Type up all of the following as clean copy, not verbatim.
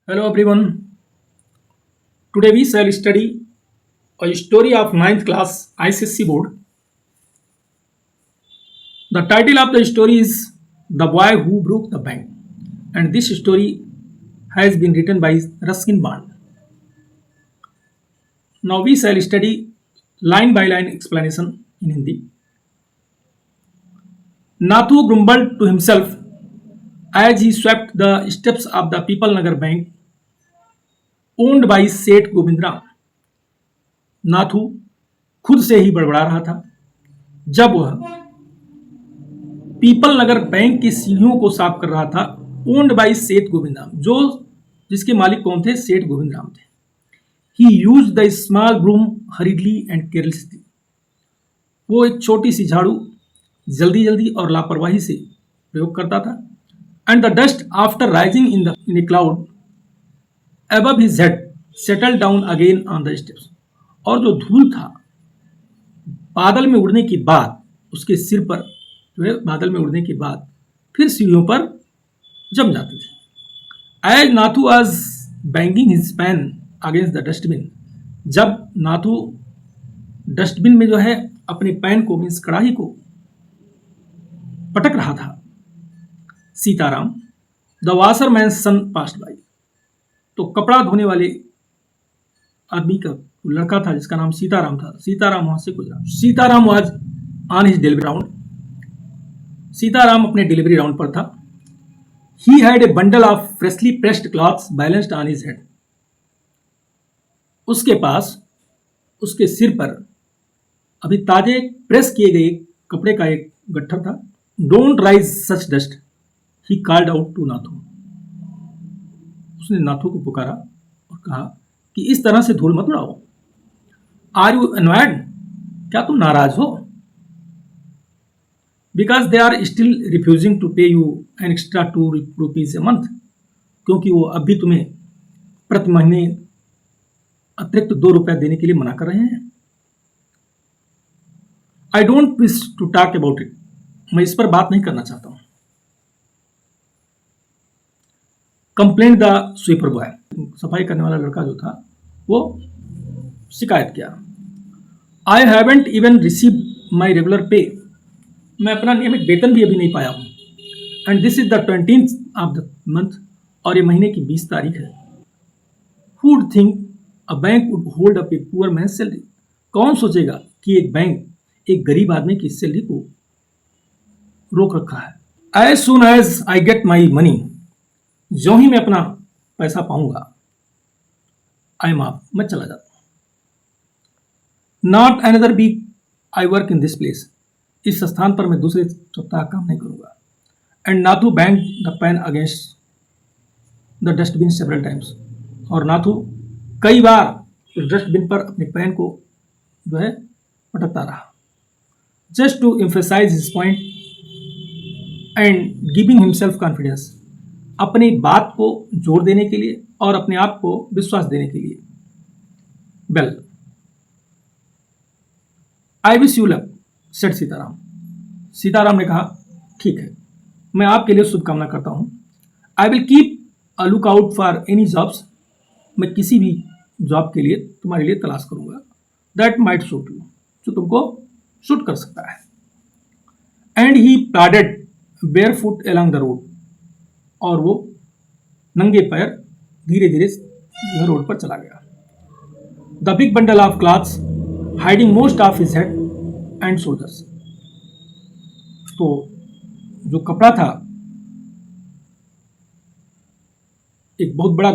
Hello everyone. Today we shall study a story of ninth class ICSC board. The title of the story is The Boy Who Broke the Bank, and this story has been written by Ruskin Bond. Now we shall study line by line explanation in Hindi. Nathu grumbled to himself as he swept the steps of the People Nagar Bank owned by Seth Govindram. Nathu खुद से ही बड़बड़ा रहा था जब वह people नगर bank की सीढ़ियों को साफ कर रहा था। ओन्ड बाई सेठ गोविंदराम, जो जिसके मालिक कौन थे? सेठ गोविंदराम थे। He use the small broom hurriedly and carelessly, वो एक छोटी सी झाड़ू जल्दी जल्दी और लापरवाही से प्रयोग करता था। And the dust after rising in A cloud above his head settle down again on the steps, और जो धूल था बादल में उड़ने के बाद उसके सिर पर जो है बादल में उड़ने के बाद फिर सीढ़ियों पर जम जाती थी। As Nathu was banging his pan against the dustbin, जब नाथू डस्टबिन में जो है अपने पैन को मीन्स कड़ाही को पटक रहा था, Sitaram the washerman son passed by, तो कपड़ा धोने वाले आदमी का लड़का था जिसका नाम सीताराम था, सीताराम वहां से गुजरा। Sitaram was on his delivery round, Sitaram अपने डिलीवरी राउंड पर था। He had a bundle of freshly pressed clothes balanced on his head, उसके पास उसके सिर पर अभी ताजे प्रेस किए गए कपड़े का एक गट्ठर था। Don't raise such dust, he called out to Nathu, उसने नाथू को पुकारा और कहा कि इस तरह से धूल मत उड़ाओ। आर यू अनॉयड, क्या तुम नाराज हो? Because they are still refusing to pay you an extra ₹2 a month, क्योंकि वो अब भी तुम्हें प्रति महीने अतिरिक्त ₹2 देने के लिए मना कर रहे हैं। I don't wish to talk about it, मैं इस पर बात नहीं करना चाहता हूं। कंप्लेंट द स्वीपर बॉय, सफाई करने वाला लड़का जो था वो शिकायत किया। I haven't even receive my regular पे, मैं अपना नियमित वेतन भी अभी नहीं पाया हूँ। And this is the 20th of the month, और ये महीने की 20 तारीख है। Who would think a bank would hold up a poor man salary, कौन सोचेगा कि एक बैंक एक गरीब आदमी की सैलरी को रोक रखा है। As soon as I get my money, जो ही मैं अपना पैसा पाऊंगा आई एम ऑफ, मैं चला जाता हूं। Not another week I work in this place, इस स्थान पर मैं दूसरे सप्ताह काम नहीं करूंगा। And Nathu bang the pen against the dustbin several times, और नाथू कई बार उस डस्टबिन पर अपने पेन को जो है पटकता रहा। Just to emphasize his point and giving himself confidence, अपनी बात को जोर देने के लिए और अपने आप को विश्वास देने के लिए। Well I wish you luck said Sitaram, Sitaram ने कहा ठीक है, मैं आपके लिए शुभकामना करता हूं। I will keep a look out for any jobs, मैं किसी भी जॉब के लिए तुम्हारे लिए तलाश करूंगा। दैट माइट सूट यू, जो तुमको सूट कर सकता है। And he plodded bare foot along the road, और वो नंगे पैर धीरे धीरे रोड पर चला गया। The big bundle of clothes hiding most of his head and shoulders, तो जो कपड़ा था, एक बहुत बड़ा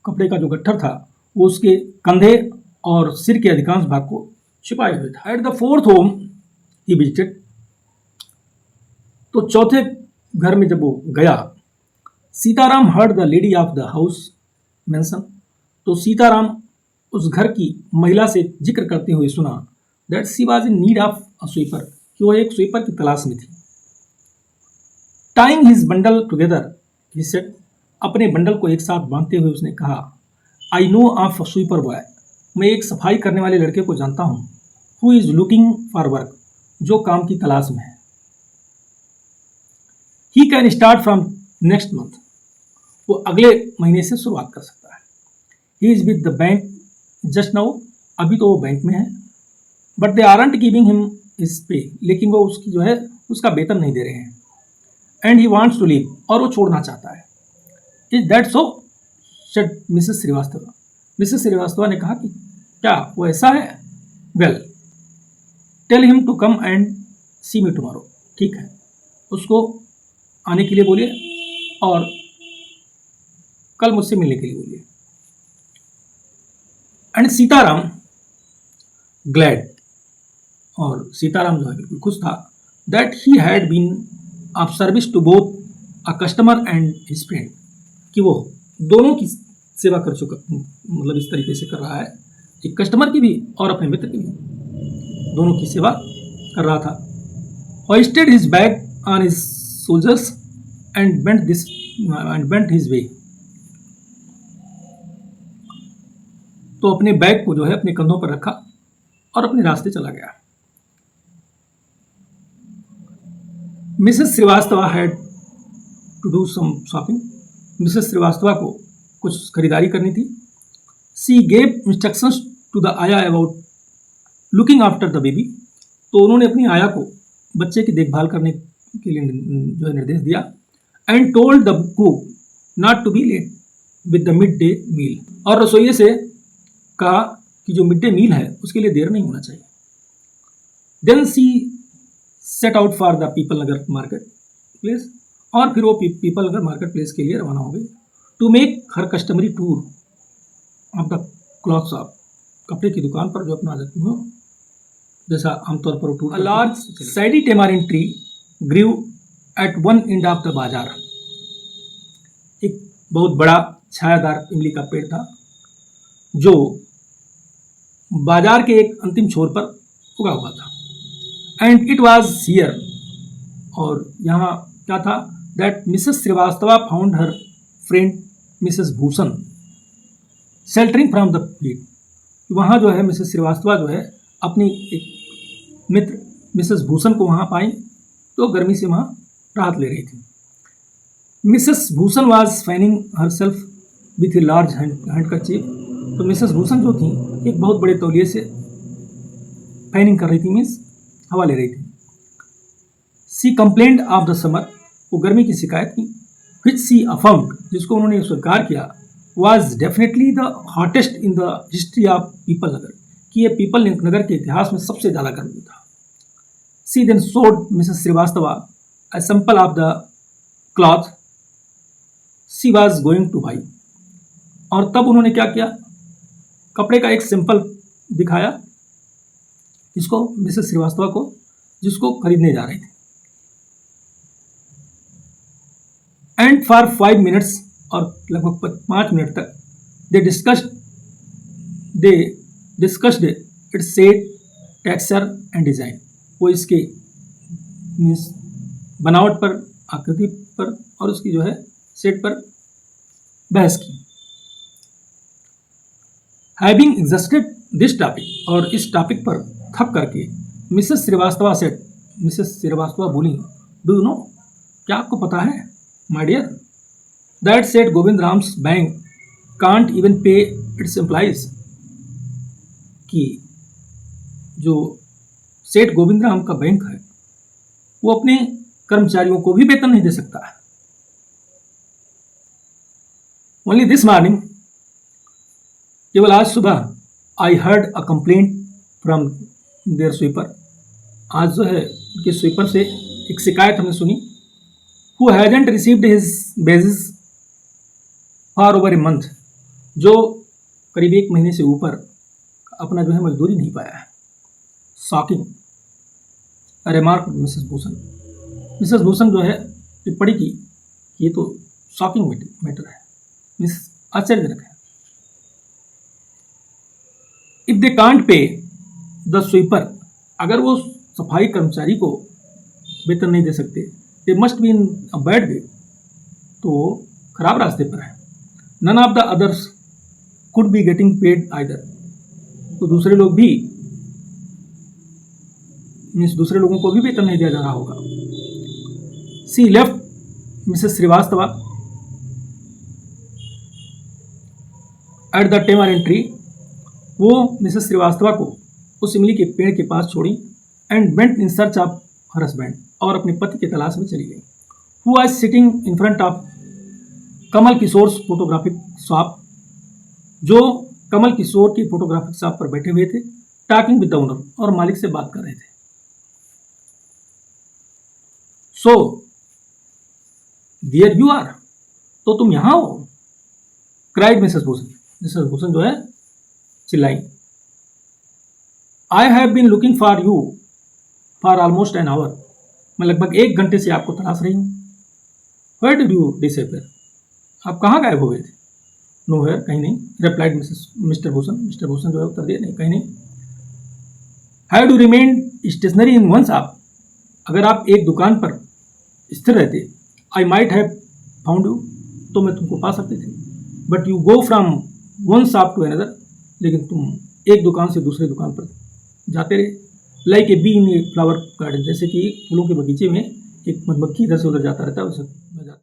कपड़े का जो गट्ठर था, वो उसके कंधे और सिर के अधिकांश भाग को छिपाए हुए था। At the fourth home he visited, तो चौथे घर में जब वो गया, Sitaram heard the lady of the house mention, तो सीताराम उस घर की महिला से जिक्र करते हुए सुना that she was in need of a sweeper, कि वो एक स्वीपर की तलाश में थी। Tying his bundle together he said, अपने बंडल को एक साथ बांधते हुए उसने कहा I know of a sweeper boy, मैं एक सफाई करने वाले लड़के को जानता हूँ। Who is looking for work, जो काम की तलाश में है। He can start from next month, वो अगले महीने से शुरुआत कर सकता है। He is with the bank just now, अभी तो वो बैंक में है, but they aren't giving him his pay, लेकिन वो उसकी जो है उसका वेतन नहीं दे रहे हैं। And he wants to leave, और वो छोड़ना चाहता है। Is that so, said Mrs Srivastava. Mrs Srivastava ने कहा कि क्या वो ऐसा है? Well, tell him to come and see me tomorrow. ठीक है, उसको आने के लिए बोलिए और कल मुझसे मिलने के लिए बोलिए। एंड सीताराम ग्लैड, और सीताराम जो है बिल्कुल खुश था, that he had been of service to both a customer and his friend, कि वो दोनों की सेवा कर चुका, मतलब इस तरीके से कर रहा है, एक कस्टमर की भी और अपने मित्र की भी, दोनों की सेवा कर रहा था। Hoisted his bag on his shoulders and bent his way, तो अपने बैग को जो है अपने कंधों पर रखा और अपने रास्ते चला गया। Mrs Shrivastava had to do some shopping, Mrs Shrivastava को कुछ खरीदारी करनी थी। She gave instructions to the aya about looking after the baby, तो उन्होंने अपनी आया को बच्चे की देखभाल करने के लिए जो है निर्देश दिया। And told the cook not to be late with the mid day meal, और रसोइये से कहा कि जो मिड डे मील है उसके लिए देर नहीं होना चाहिए। Then she set out for the Peepal Nagar market place, और फिर वो पीपल नगर मार्केट प्लेस के लिए रवाना हो गई। To make her customary tour of the cloth shop, कपड़े की दुकान पर जो अपना जाती हूँ जैसा आमतौर पर टूर। A large shady tamarind tree grew at one end of the bazaar, एक बहुत बड़ा छायादार इमली का पेड़ था जो बाजार के एक अंतिम छोर पर उगा हुआ था। एंड इट वॉज हियर, और यहाँ क्या था, that Mrs Srivastava found her friend Mrs Bhushan sheltering from the heat, वहाँ जो है मिसेस श्रीवास्तव जो है अपनी एक मित्र मिसेस भूषण को वहाँ पाई, तो गर्मी से वहाँ राहत ले रही थी। Mrs Bhushan was fanning her self with a large handkerchief, तो मिसेस भूषण जो थी एक बहुत बड़े तौलिए से फैनिंग कर रही थी, मीन्स हवा ले रही थी। सी कंप्लेंट ऑफ द समर, वो गर्मी की शिकायत की। विच सी अफर्म्ड, जिसको उन्होंने स्वीकार किया, was definitely the hottest in the history of Peepal Nagar, कि ये पीपल नगर के इतिहास में सबसे ज़्यादा गर्मी था। She then showed Mrs Srivastava a sample of the cloth she was going to buy, और तब उन्होंने क्या किया, कपड़े का एक सैंपल दिखाया इसको मिसेस श्रीवास्तव को, जिसको खरीदने जा रहे थे। एंड फॉर 5 मिनट्स, और लगभग 5 मिनट तक they discussed its shade texture and design, वो इसके मीन्स बनावट पर, आकृति पर और उसकी जो है शेड पर बहस की। हैविंग एग्जॉस्टेड दिस टॉपिक, और इस टॉपिक पर थक करके Mrs Srivastava said, Mrs Srivastava बोली, डू यू नो, क्या आपको पता है my dear, that Seth Govind Ram's bank can't even pay its employees, कि जो सेठ गोविंद राम का बैंक है वो अपने कर्मचारियों को भी वेतन नहीं दे सकता है। ओनली दिस मॉर्निंग, केवल आज सुबह, I heard a complaint from their sweeper, आज जो है उनके स्वीपर से एक शिकायत हमने सुनी, who hasn't received his basis for over a month, जो करीब 1 महीने से ऊपर अपना जो है मजदूरी नहीं पाया है। Shocking remark Mrs Bhushan, Mrs Bhushan जो है टिप्पणी की, ये तो शॉकिंग मैटर है, मिस आश्चर्यजनक है। If they can't pay the sweeper, अगर वो सफाई कर्मचारी को वेतन नहीं दे सकते, they must be in a bad way, तो खराब रास्ते पर है। None of the others could be getting paid either, तो दूसरे लोग भी मीन्स दूसरे लोगों को भी वेतन नहीं दिया जा रहा होगा। She left Mrs Shrivastava at the tamarind tree, वो मिसेस श्रीवास्तवा को उस इमली के पेड़ के पास छोड़ी and went in search of her husband, और अपने पति की तलाश में चली गई। Who was sitting in front of Kamal Kishore photographic shop, जो कमल किशोर की फोटोग्राफिक शॉप पर बैठे हुए थे, टॉकिंग विद द ओनर, और मालिक से बात कर रहे थे। सो देयर यू आर, तो तुम यहां हो, cried Mrs Bhushan. Mrs Bhushan जो है चिल्लाई। I have been looking for you for almost an hour, मैं लगभग 1 घंटे से आपको तलाश रही हूँ। वेयर डिड यू डिसअपियर, आप कहाँ गायब हो गए थे? नो वेयर, कहीं नहीं, replied Mr Bhushan. Mr Bhushan जो है उत्तर दिया, नहीं कहीं नहीं। Had you remain stationary in one shop, अगर आप एक दुकान पर स्थिर रहते, I might have found you, तो मैं तुमको पा सकती थी। But you go from one shop to another, लेकिन तुम एक दुकान से दूसरे दुकान पर जाते रहे। Like A be in a flower garden, जैसे कि फूलों के बगीचे में एक मधुमक्खी इधर से उधर जाता रहता है, वैसे